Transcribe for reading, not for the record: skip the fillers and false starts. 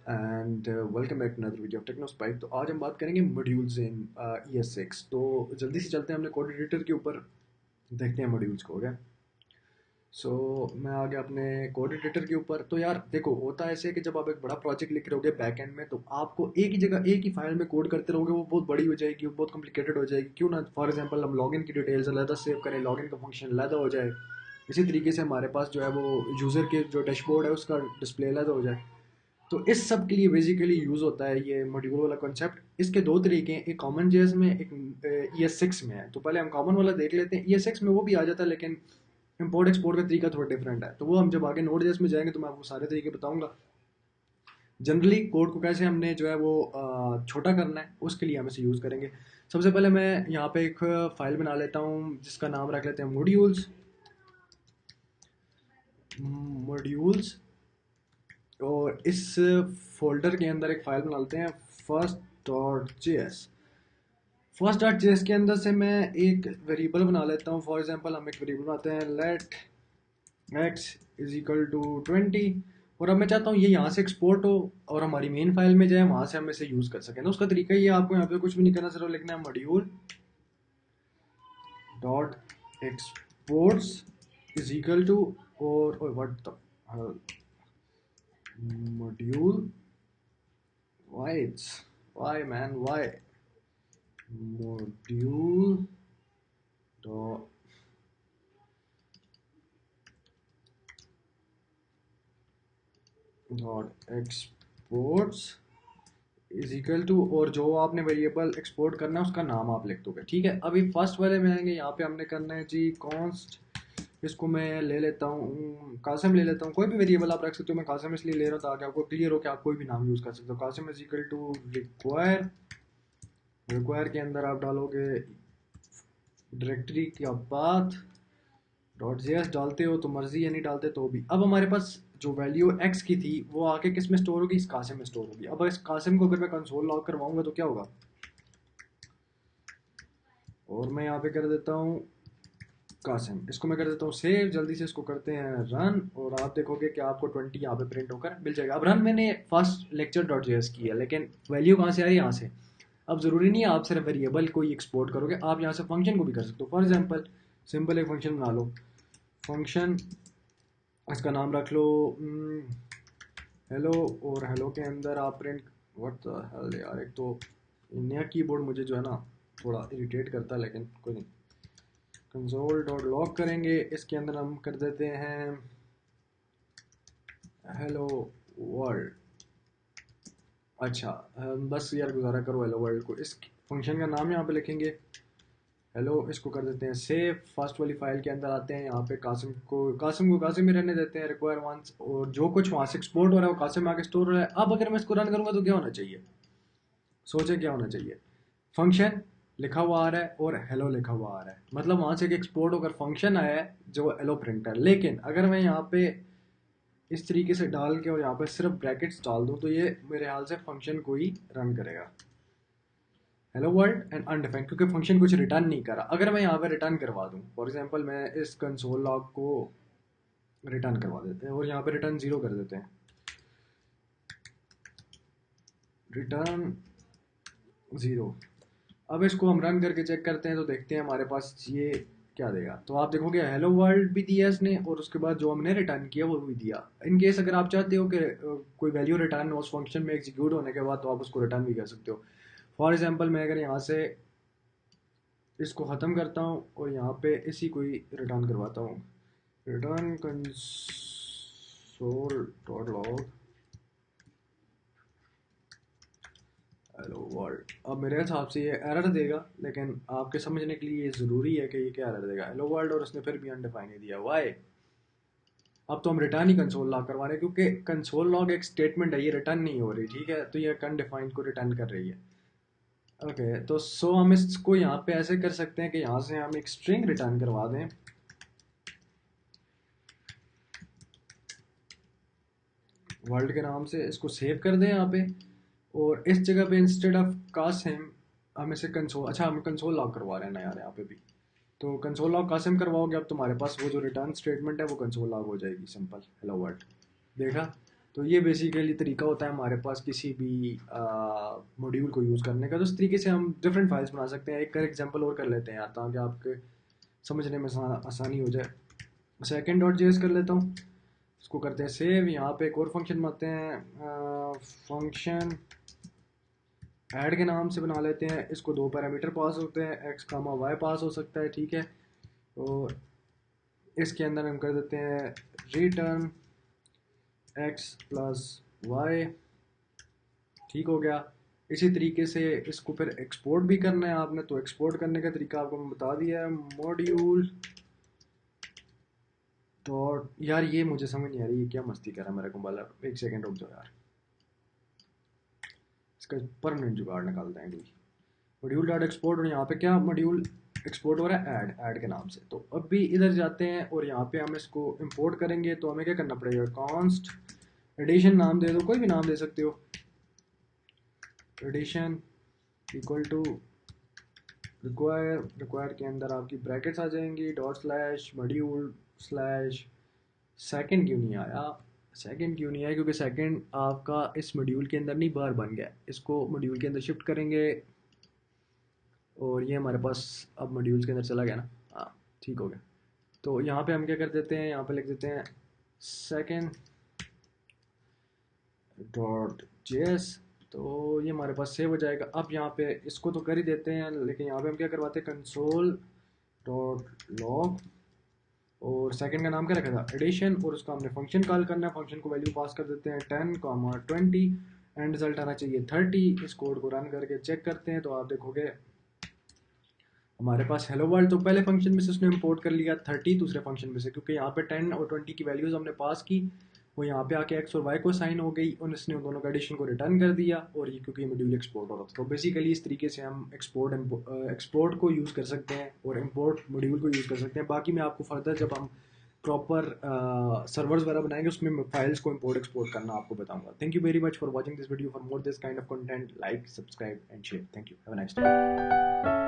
And welcome back to another video of Techno Spike. तो आज हम बात करेंगे मॉड्यूल्स इन ES6। तो जल्दी से चलते हैं अपने कोड एडिटर के ऊपर, देखते हैं मॉड्यूल्स को। क्या सो मैं आ गया अपने कोड एडिटर के ऊपर। तो यार देखो, होता है ऐसे कि जब आप एक बड़ा प्रोजेक्ट लिख रहे होगे बैक एंड में, तो आपको एक ही जगह एक ही फाइल में कोड करते रहोगे, वो बहुत बड़ी हो जाएगी, वो बहुत कॉम्प्लिकेटेड हो जाएगी। क्यों ना फॉर एग्जांपल हम लॉगिन की डिटेल्स अलग सेव करें, लॉगिन का फंक्शन अलग हो जाए। इसी तरीके से हमारे पास जो है वो यूज़र के जो डैशबोर्ड है उसका डिस्प्ले अलग हो जाए। तो इस सब के लिए बेसिकली यूज़ होता है ये मॉड्यूल वाला कॉन्सेप्ट। इसके दो तरीके हैं, एक कॉमन जेएस में, एक ES6 में है। तो पहले हम कॉमन वाला देख लेते हैं। ES6 में वो भी आ जाता है, लेकिन इंपोर्ट एक्सपोर्ट का तरीका थोड़ा डिफरेंट है। तो वो हम जब आगे नोड जेएस में जाएंगे तो मैं आपको सारे तरीके बताऊंगा। जनरली कोड को कैसे हमने जो है वो छोटा करना है, उसके लिए हम इसे यूज़ करेंगे। सबसे पहले मैं यहाँ पे एक फाइल बना लेता हूँ जिसका नाम रख लेते हैं मॉड्यूल्स। मॉड्यूल्स। और इस फोल्डर के अंदर एक फाइल बना लेते हैं, first.js। first.js के अंदर से मैं एक वेरिएबल बना लेता हूँ। फॉर एग्जांपल हम एक वेरिएबल बनाते हैं, let x is equal to 20। और अब मैं चाहता हूँ ये यहाँ से एक्सपोर्ट हो और हमारी मेन फाइल में जाए, वहाँ से हम इसे यूज़ कर सकें। तो उसका तरीका ये, आपको यहाँ पे कुछ भी नहीं करना, सिर्फ लिखना है module dot exports is equal to, और what the module, why it's why man why module dot exports is equal to, और जो आपने वेरिएबल एक्सपोर्ट करना है उसका नाम आप लिख दोगे। ठीक है, अभी फर्स्ट वाले में आएंगे। यहाँ पे हमने करना है जी कॉन्स्ट। इसको मैं ले लेता हूँ कासिम, ले लेता हूँ। कोई भी वेरिएबल आप रख सकते हो, मैं कासिम इसलिए ले रहा हूँ ताकि आपको क्लियर हो कि आप कोई भी नाम यूज़ कर सकते हो। कासिम is equal to require. Require के अंदर आप डालोगे डायरेक्टरी का पाथ। डॉट जेएस डालते हो तो मर्जी है, नहीं डालते तो भी। अब हमारे पास जो वैल्यू एक्स की थी वो आके किस में स्टोर होगी, इस कासिम में स्टोर होगी। अब इस कासिम को अगर मैं कंसोल लॉग करवाऊंगा तो क्या होगा, और मैं यहाँ पे कर देता हूँ कासिम। इसको मैं कर देता हूँ सेव। जल्दी से इसको करते हैं रन, और आप देखोगे कि आपको 20 यहाँ पे प्रिंट होकर मिल जाएगा। अब रन मैंने फर्स्ट लेक्चर डॉट जेएस की है, लेकिन वैल्यू कहाँ से आ रही है, यहाँ से। अब ज़रूरी नहीं है आप सिर्फ वेरिएबल को ही एक्सपोर्ट करोगे, आप यहाँ से फंक्शन को भी कर सकते हो। फॉर एग्जाम्पल सिंपल एक फंक्शन बना लो, फंक्शन इसका नाम रख लो हेलो। और हेलो के अंदर आप प्रिंट, व्हाट द हेल यार, एक तो नया कीबोर्ड मुझे जो है ना थोड़ा इरिटेट करता है, लेकिन कोई नहीं। कंसोल डॉट लॉग करेंगे, इसके अंदर हम कर देते हैं हेलो वर्ल्ड। अच्छा, बस यार गुजारा करो हेलो वर्ल्ड को। इस फंक्शन का नाम यहाँ पे लिखेंगे हेलो। इसको कर देते हैं सेव। फर्स्ट वाली फाइल के अंदर आते हैं, यहाँ पे कासिम में रहने देते हैं रिक्वायर वंस। और जो कुछ वहाँ से एक्सपोर्ट हो रहा है वो कासिम में आके स्टोर हो रहा है। अब अगर मैं इसको रन करूँगा तो क्या होना चाहिए, सोचे क्या होना चाहिए। फंक्शन लिखा हुआ आ रहा है और हेलो लिखा हुआ आ रहा है, मतलब वहाँ से एक एक्सपोर्ट होकर फंक्शन आया है जो हेलो प्रिंट है। लेकिन अगर मैं यहाँ पे इस तरीके से डाल के और यहाँ पे सिर्फ ब्रैकेट्स डाल दूँ तो ये मेरे ख्याल से फंक्शन को ही रन करेगा, हेलो वर्ल्ड एंड अनडिफाइंड, क्योंकि फंक्शन कुछ रिटर्न नहीं करा। अगर मैं यहाँ पे रिटर्न करवा दूँ, फॉर एग्जांपल मैं इस कंसोल लॉग को रिटर्न करवा देते हैं और यहाँ पे रिटर्न जीरो कर देते हैं, रिटर्न जीरो। अब इसको हम रन करके चेक करते हैं तो देखते हैं हमारे पास ये क्या देगा। तो आप देखोगे हेलो वर्ल्ड भी दिया इसने, और उसके बाद जो हमने रिटर्न किया वो भी दिया। इन केस अगर आप चाहते हो कि कोई वैल्यू रिटर्न हो उस फंक्शन में एग्जीक्यूट होने के बाद, तो आप उसको रिटर्न भी कर सकते हो। फॉर एग्जांपल मैं अगर यहाँ से इसको ख़त्म करता हूँ और यहाँ पे इसी को ही रिटर्न करवाता हूँ, return console dot log hello world. अब मेरे हिसाब से ये एरर देगा, लेकिन आपके समझने के लिए ये ज़रूरी है कि ये क्या एरर देगा, हेलो वर्ल्ड, और उसने फिर भी अनडिफाइन ही दिया, वाई। अब तो हम रिटर्न ही कंसोल लॉग करवा रहे हैं, क्योंकि कंसोल लॉग एक स्टेटमेंट है, ये रिटर्न नहीं हो रही। ठीक है, तो ये अनडिफाइंड को रिटर्न कर रही है। ओके, तो सो हम इसको यहाँ पे ऐसे कर सकते हैं कि यहाँ से हम एक स्ट्रिंग रिटर्न करवा दें वर्ल्ड के नाम से। इसको सेव कर दें यहाँ पे, और इस जगह पे इंस्टेड ऑफ कासिम हम इसे कंसोल, अच्छा हम कंसोल लॉग करवा रहे हैं ना यार यहाँ पे भी। तो कंसोल लॉग कासिम करवाओगे, अब तुम्हारे पास वो जो रिटर्न स्टेटमेंट है वो कंसोल लॉग हो जाएगी, सिंपल हेलो वर्ल्ड। देखा, तो ये बेसिकली तरीका होता है हमारे पास किसी भी मॉड्यूल को यूज़ करने का। तो इस तरीके से हम डिफरेंट फाइल्स बना सकते हैं। एक एग्जांपल और कर लेते हैं यहाँ, ताकि आपके समझने में आसानी हो जाए। सेकंड डॉट जेएस कर लेता हूँ, इसको करते हैं सेव। यहाँ पे एक और फंक्शन बनाते हैं, फंक्शन ऐड के नाम से बना लेते हैं। इसको दो पैरामीटर पास होते हैं, एक्स कामा वाई पास हो सकता है, ठीक है। और इसके अंदर हम कर देते हैं रिटर्न एक्स प्लस वाई, ठीक हो गया। इसी तरीके से इसको फिर एक्सपोर्ट भी करना है आपने, तो एक्सपोर्ट करने का तरीका आपको मैं बता दिया है। मॉड्यूल डॉट, यार ये मुझे समझ नहीं आ रही, ये क्या मस्ती कर रहा है मेरा कंपाइलर, एक सेकंड रुक जाओ यार, इसका परमानेंट जुगाड़ निकालते हैं। मॉड्यूल डॉट एक्सपोर्ट, और यहाँ पे क्या मॉड्यूल एक्सपोर्ट हो रहा है, ऐड के नाम से। तो अब भी इधर जाते हैं और यहाँ पे हम इसको इंपोर्ट करेंगे। तो हमें क्या करना पड़ेगा, कॉन्स्ट एडिशन नाम दे दो, कोई भी नाम दे सकते हो। एडिशन इक्वल टू रिक्वायर के अंदर आपकी ब्रैकेट्स आ जाएंगी, dot slash module slash second. क्यों नहीं आया, सेकंड क्यों नहीं आया, क्योंकि सेकंड आपका इस मॉड्यूल के अंदर नहीं, बाहर बन गया। इसको मॉड्यूल के अंदर शिफ्ट करेंगे और ये हमारे पास अब मॉड्यूल्स के अंदर चला गया ना, हाँ ठीक हो गया। तो यहाँ पे हम क्या कर देते हैं, यहाँ पे लिख देते हैं सेकंड डॉट जेएस, तो ये हमारे पास सेव हो जाएगा। अब यहाँ पे इसको तो कर ही देते हैं, लेकिन यहाँ पे हम क्या करवाते हैं, कंसोल डॉट लॉग, और सेकंड का नाम क्या रखा था, एडिशन, और उसका हमने फंक्शन कॉल करना है। फंक्शन को वैल्यू पास कर देते हैं 10, 20 एंड रिजल्ट आना चाहिए 30। इस कोड को रन करके चेक करते हैं तो आप देखोगे हमारे पास हेलो वर्ल्ड, तो पहले फंक्शन में से उसने इंपोर्ट कर लिया 30, दूसरे फंक्शन में से, क्योंकि यहाँ पे 10 और 20 की वैल्यूज़ हमने पास की, वो यहाँ पे आके एक्स और वाई को साइन हो गई और इसने उन दोनों का एडिशन को रिटर्न कर दिया। और ये क्योंकि मॉड्यूल एक्सपोर्ट हो रहा था, तो बेसिकली इस तरीके से हम एक्सपोर्ट को यूज़ कर सकते हैं और इम्पोर्ट मॉड्यूल को यूज़ कर सकते हैं। बाकी मैं आपको फर्दर जब हम प्रॉपर सर्वर्स वगैरह बनाएंगे उसमें फाइल्स को इम्पोर्ट एक्सपोर्ट करना आपको बताऊंगा। Thank you very much for watching this video. For more this kind of content, like, subscribe and share. Thank you, have a nice day.